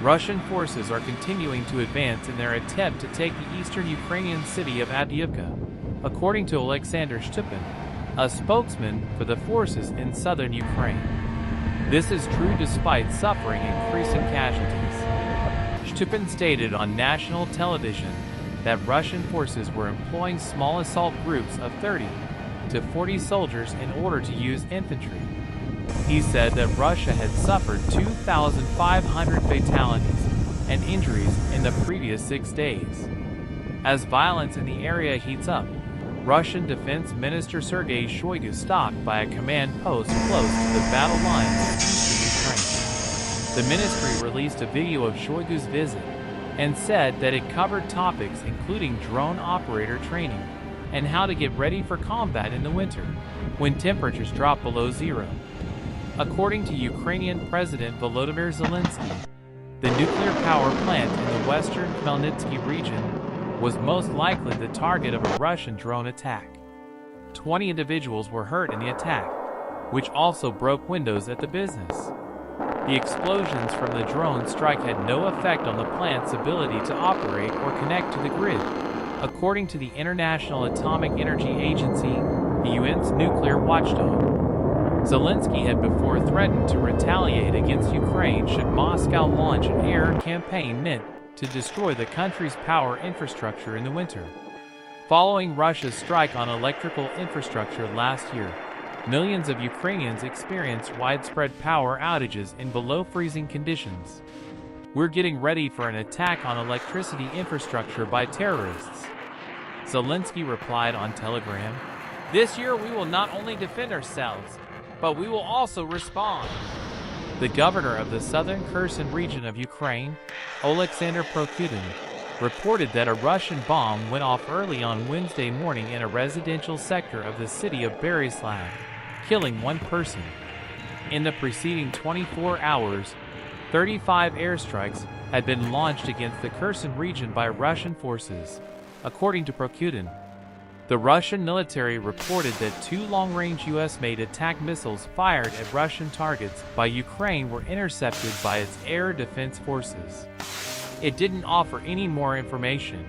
Russian forces are continuing to advance in their attempt to take the eastern Ukrainian city of Avdiivka, according to Alexander Shtupin, a spokesman for the forces in southern Ukraine. This is true despite suffering increasing casualties. Shtupin stated on national television that Russian forces were employing small assault groups of 30 to 40 soldiers in order to use infantry. He said that Russia had suffered 2,500 fatalities and injuries in the previous 6 days. As violence in the area heats up, Russian Defense Minister Sergei Shoigu stopped by a command post close to the battle lines of eastern Ukraine. The ministry released a video of Shoigu's visit and said that it covered topics including drone operator training and how to get ready for combat in the winter, when temperatures drop below zero. According to Ukrainian President Volodymyr Zelensky, the nuclear power plant in the western Khmelnytsky region was most likely the target of a Russian drone attack. 20 individuals were hurt in the attack, which also broke windows at the business. The explosions from the drone strike had no effect on the plant's ability to operate or connect to the grid, according to the International Atomic Energy Agency, the UN's nuclear watchdog. Zelensky had before threatened to retaliate against Ukraine should Moscow launch an air campaign meant to destroy the country's power infrastructure in the winter. Following Russia's strike on electrical infrastructure last year, millions of Ukrainians experienced widespread power outages in below-freezing conditions. We're getting ready for an attack on electricity infrastructure by terrorists. Zelensky replied on Telegram, "This year we will not only defend ourselves, but we will also respond." The governor of the southern Kherson region of Ukraine, Alexander Prokudin, reported that a Russian bomb went off early on Wednesday morning in a residential sector of the city of Berislav, killing one person. In the preceding 24 hours, 35 airstrikes had been launched against the Kherson region by Russian forces, according to Prokudin. The Russian military reported that 2 long-range US-made attack missiles fired at Russian targets by Ukraine were intercepted by its air defense forces. It didn't offer any more information.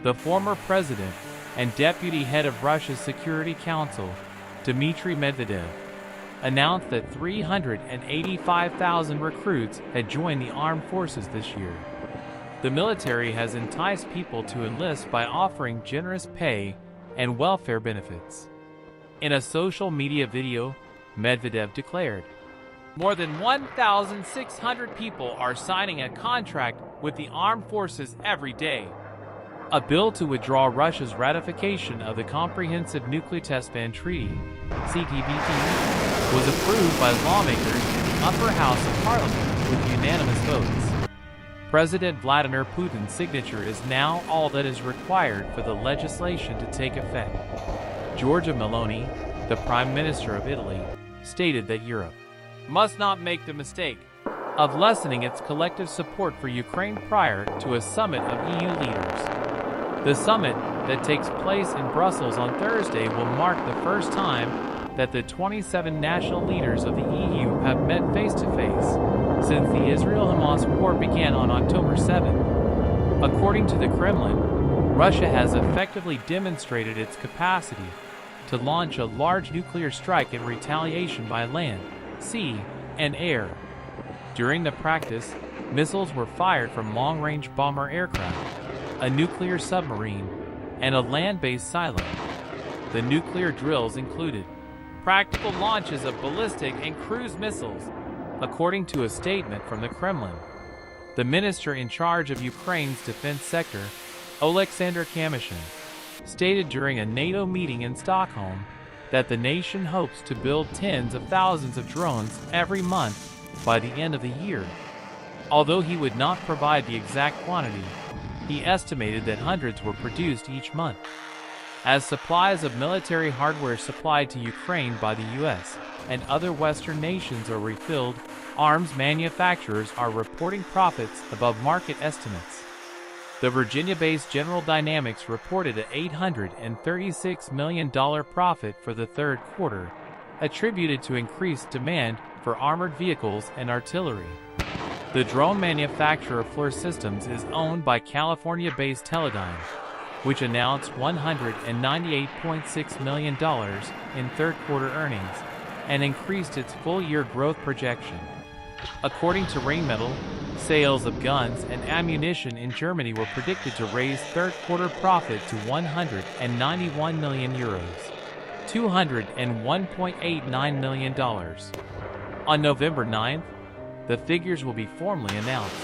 The former president and deputy head of Russia's Security Council, Dmitry Medvedev, announced that 385,000 recruits had joined the armed forces this year. The military has enticed people to enlist by offering generous pay and welfare benefits. In a social media video, Medvedev declared, "More than 1,600 people are signing a contract with the armed forces every day." A bill to withdraw Russia's ratification of the Comprehensive Nuclear Test Ban Treaty, CTBT, was approved by lawmakers in the upper house of parliament with unanimous votes. President Vladimir Putin's signature is now all that is required for the legislation to take effect. Giorgia Meloni, the Prime Minister of Italy, stated that Europe must not make the mistake of lessening its collective support for Ukraine prior to a summit of EU leaders. The summit that takes place in Brussels on Thursday will mark the first time that the 27 national leaders of the EU have met face-to-face since the Israel-Hamas war began on October 7. According to the Kremlin, Russia has effectively demonstrated its capacity to launch a large nuclear strike in retaliation by land, sea, and air. During the practice, missiles were fired from long-range bomber aircraft, a nuclear submarine, and a land-based silo. The nuclear drills included practical launches of ballistic and cruise missiles, according to a statement from the Kremlin. The minister in charge of Ukraine's defense sector, Oleksandr Kamyshin, stated during a NATO meeting in Stockholm that the nation hopes to build tens of thousands of drones every month by the end of the year. Although he would not provide the exact quantity, he estimated that hundreds were produced each month. As supplies of military hardware supplied to Ukraine by the U.S. and other Western nations are refilled, arms manufacturers are reporting profits above market estimates. The Virginia-based General Dynamics reported an $836 million profit for the third quarter, attributed to increased demand for armored vehicles and artillery. The drone manufacturer Fluor Systems is owned by California-based Teledyne, which announced $198.6 million in third-quarter earnings and increased its full-year growth projection. According to Rheinmetall, sales of guns and ammunition in Germany were predicted to raise third-quarter profit to €191 million, $201.89 million. On November 9th, the figures will be formally announced.